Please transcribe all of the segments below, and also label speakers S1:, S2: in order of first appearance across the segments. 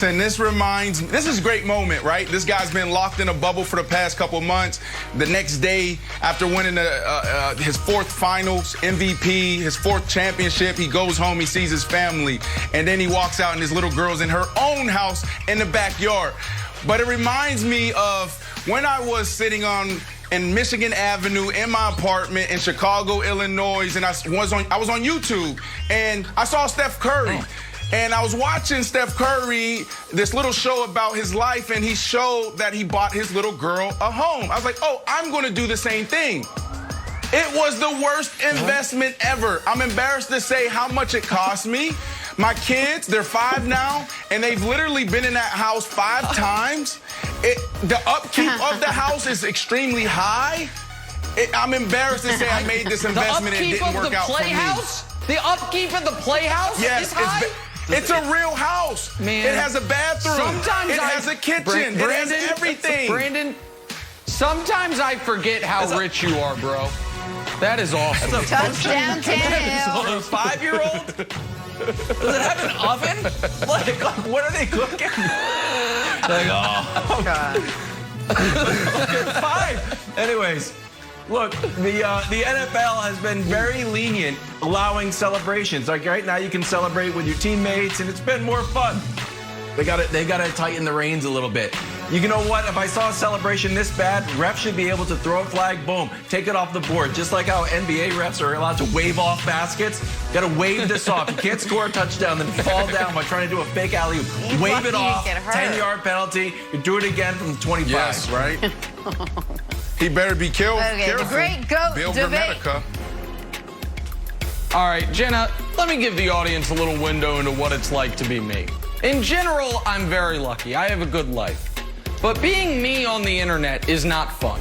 S1: And this reminds me, this is a great moment, right? This guy's been locked in a bubble for the past couple months. The next day, after winning his fourth finals, MVP, his fourth championship, he goes home, he sees his family, and then he walks out and his little girl's in her own house in the backyard. But it reminds me of when I was sitting in Michigan Avenue in my apartment in Chicago, Illinois, and I was on YouTube, and I saw Steph Curry. And I was watching Steph Curry, this little show about his life, and he showed that he bought his little girl a home. I was like, oh, I'm going to do the same thing. It was the worst investment ever. I'm embarrassed to say how much it cost me. My kids, they're 5 now, and they've literally been in that house 5 times. The upkeep of the house is extremely high. I'm embarrassed to say I made this investment and it didn't work out for me.
S2: The upkeep of the playhouse is high?
S1: It's a real house. Man. It has a bathroom. Sometimes it has a kitchen. It has everything.
S2: Brandon, sometimes I forget how rich you are, bro. That is awesome.
S3: Touchdown, Tannehill.
S4: A 5-year-old? Does it have an oven? Like, what are they cooking? Like, oh, God. Okay, 5. Anyways. Look, the NFL has been very lenient allowing celebrations. Like right now, you can celebrate with your teammates, and it's been more fun. They gotta tighten the reins a little bit. You know what? If I saw a celebration this bad, refs should be able to throw a flag, boom, take it off the board. Just like how NBA refs are allowed to wave off baskets. You gotta wave this off. You can't score a touchdown, then fall down by trying to do a fake alley-oop. Wave it off. 10-yard penalty. You do it again from 25.
S1: Yes, right. He better be careful.
S3: Okay, the great GOAT
S1: Bill
S3: debate.
S2: All right, Jenna, let me give the audience a little window into what it's like to be me. In general, I'm very lucky. I have a good life. But being me on the internet is not fun.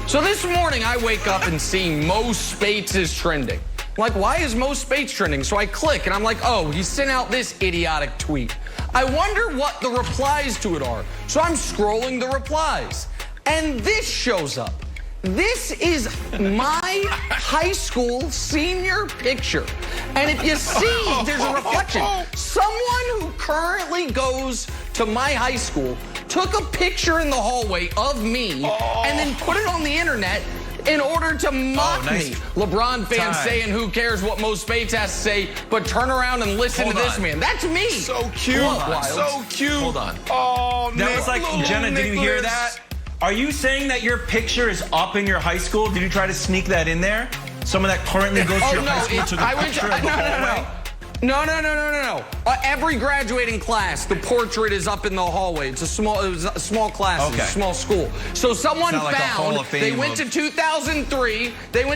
S2: So this morning, I wake up and see Mo Spates is trending. I'm like, why is Mo Spates trending? So I click, and I'm like, oh, he sent out this idiotic tweet. I wonder what the replies to it are. So I'm scrolling the replies, and this shows up. This is my high school senior picture. And if you see, there's a reflection. Someone who currently goes to my high school took a picture in the hallway of me and then put it on the internet in order to mock me. LeBron fans saying, who cares what Mo Spates has to say, but turn around and listen to this man. That's me.
S1: So cute. So cute.
S4: Hold on.
S1: Oh,
S4: that was like, Jenna, did you hear that? Are you saying that your picture is up in your high school? Did you try to sneak that in there? Someone that currently goes to your high school took a picture of the hallway?
S2: No. Every graduating class, the portrait is up in the hallway. It was a small class, it's a small school. So someone found, they went to 2003. They're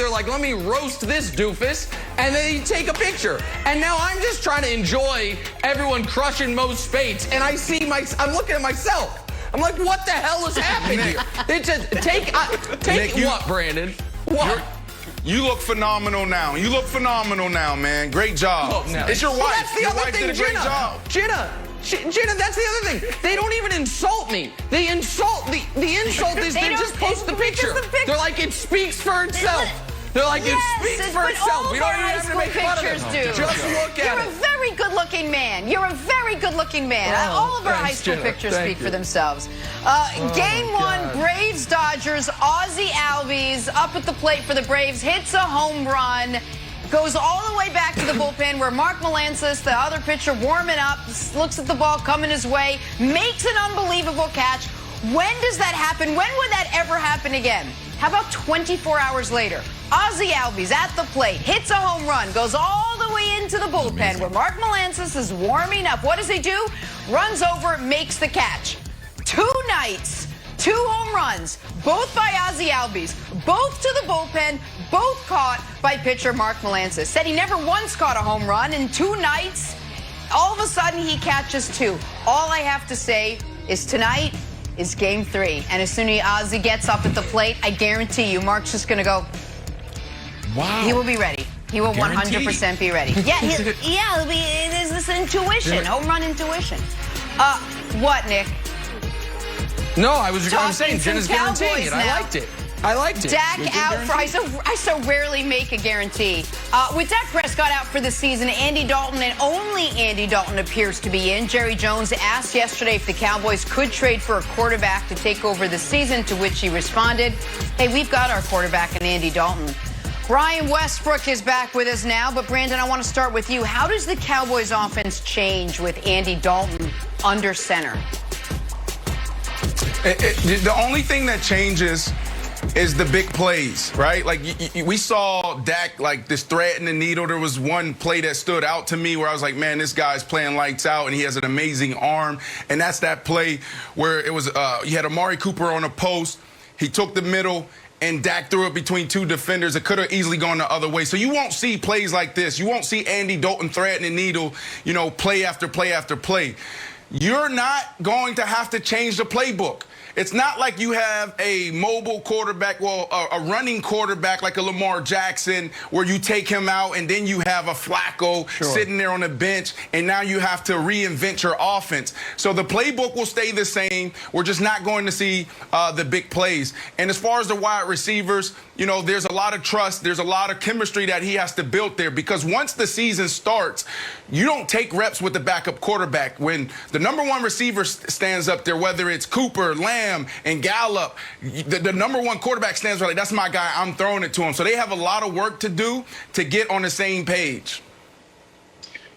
S2: like, let me roast this doofus, and they take a picture. And now I'm just trying to enjoy everyone crushing Mo Spates, and I'm looking at myself. I'm like, what the hell is happening here? It's just, take Nick, what, Brandon? What?
S1: You look phenomenal now. Man. Great job. It's your wife.
S2: Well, that's the other thing,
S1: did a great job.
S2: Jenna, that's the other thing. They don't even insult me. They insult, the insult is they just post the picture. They're like, it speaks for itself. They're like, it speaks for itself. We don't even have to make fun of it. Just look at it.
S3: You're a very good-looking man. All of our high school pictures speak for themselves. Game 1, Braves-Dodgers. Ozzie Albies up at the plate for the Braves. Hits a home run. Goes all the way back to the bullpen where Mark Melancas, the other pitcher, warming up, looks at the ball coming his way, makes an unbelievable catch. When does that happen? When would that ever happen again? How about 24 hours later? Ozzie Albies at the plate, hits a home run, goes all the way into the bullpen where Mark Melancas is warming up. What does he do? Runs over, makes the catch. 2 nights, 2 home runs, both by Ozzie Albies, both to the bullpen, both caught by pitcher Mark Melancas. Said he never once caught a home run. In 2 nights, all of a sudden he catches 2. All I have to say is tonight is game 3. And as soon as Ozzie gets up at the plate, I guarantee you Mark's just going to go, wow. He will be ready. He will 100% be ready. Yeah, he'll be, this intuition, home run intuition. What, Nick?
S2: No, I'm saying Jenna's guaranteeing it. I liked it. I liked it.
S3: Dak out for, I so rarely make a guarantee. With Dak Prescott out for the season, Andy Dalton and only Andy Dalton appears to be in. Jerry Jones asked yesterday if the Cowboys could trade for a quarterback to take over the season, to which he responded, hey, we've got our quarterback in Andy Dalton. Brian Westbrook is back with us now, but Brandon, I want to start with you. How does the Cowboys offense change with Andy Dalton under center?
S1: The only thing that changes is the big plays, right? Like, we saw Dak, like, this thread in the needle. There was one play that stood out to me where I was like, man, this guy's playing lights out, and he has an amazing arm. And that's that play where it was, you had Amari Cooper on a post. He took the middle, and Dak threw it between two defenders. It could have easily gone the other way. So you won't see plays like this. You won't see Andy Dalton threading the needle, you know, play after play after play. You're not going to have to change the playbook. It's not like you have a mobile quarterback, well, a running quarterback like a Lamar Jackson, where you take him out and then you have a Flacco sitting there on the bench, and now you have to reinvent your offense. So the playbook will stay the same. We're just not going to see the big plays. And as far as the wide receivers, you know, there's a lot of trust. There's a lot of chemistry that he has to build there, because once the season starts, you don't take reps with the backup quarterback. When the number one receiver stands up there, whether it's Cooper, Lamb, and Gallup, the number one quarterback stands there like, that's my guy, I'm throwing it to him. So they have a lot of work to do to get on the same page.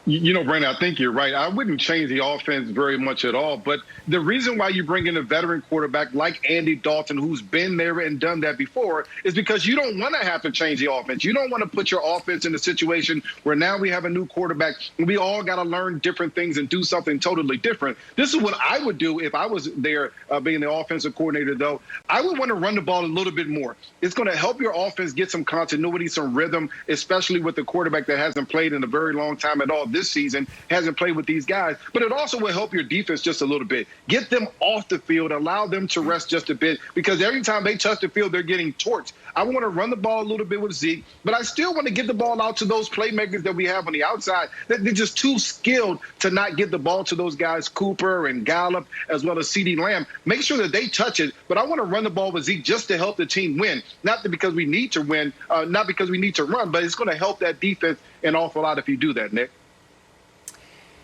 S5: You know, Brandon, I think you're right. I wouldn't change the offense very much at all. But the reason why you bring in a veteran quarterback like Andy Dalton, who's been there and done that before, is because you don't want to have to change the offense. You don't want to put your offense in a situation where now we have a new quarterback and we all got to learn different things and do something totally different. This is what I would do if I was there being the offensive coordinator, though. I would want to run the ball a little bit more. It's going to help your offense get some continuity, some rhythm, especially with the quarterback that hasn't played in a very long time at all this season, hasn't played with these guys. But it also will help your defense just a little bit. Get them off the field, allow them to rest just a bit, because every time they touch the field, they're getting torched. I want to run the ball a little bit with Zeke, but I still want to get the ball out to those playmakers that we have on the outside. They're just too skilled to not get the ball to those guys, Cooper and Gallup, as well as CeeDee Lamb. Make sure that they touch it, but I want to run the ball with Zeke just to help the team win. Not because we need to win, not because we need to run, but it's going to help that defense an awful lot if you do that, Nick.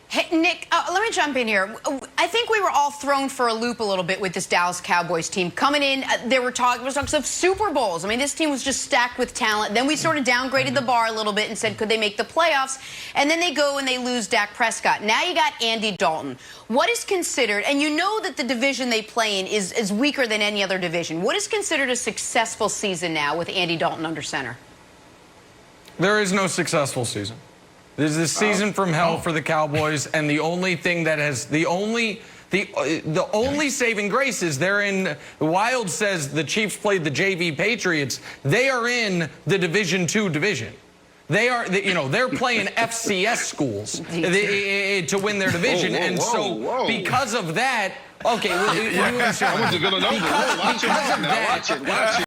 S3: Hey, Nick, let me jump in here. I think we were all thrown for a loop a little bit with this Dallas Cowboys team. Coming in, there was talks of Super Bowls. I mean, this team was just stacked with talent. Then we sort of downgraded the bar a little bit and said, could they make the playoffs? And then they go and they lose Dak Prescott. Now you got Andy Dalton. What is considered, and you know that the division they play in is weaker than any other division. What is considered a successful season now with Andy Dalton under center?
S2: There is no successful season. This is a season from hell for the Cowboys, and the only thing that has the only saving grace is they're in. Wild says the Chiefs played the JV Patriots. They are in the Division II division. They are, you know, they're playing FCS schools to win their division, because of that. Okay, well,
S5: I want to go to number. Watch it.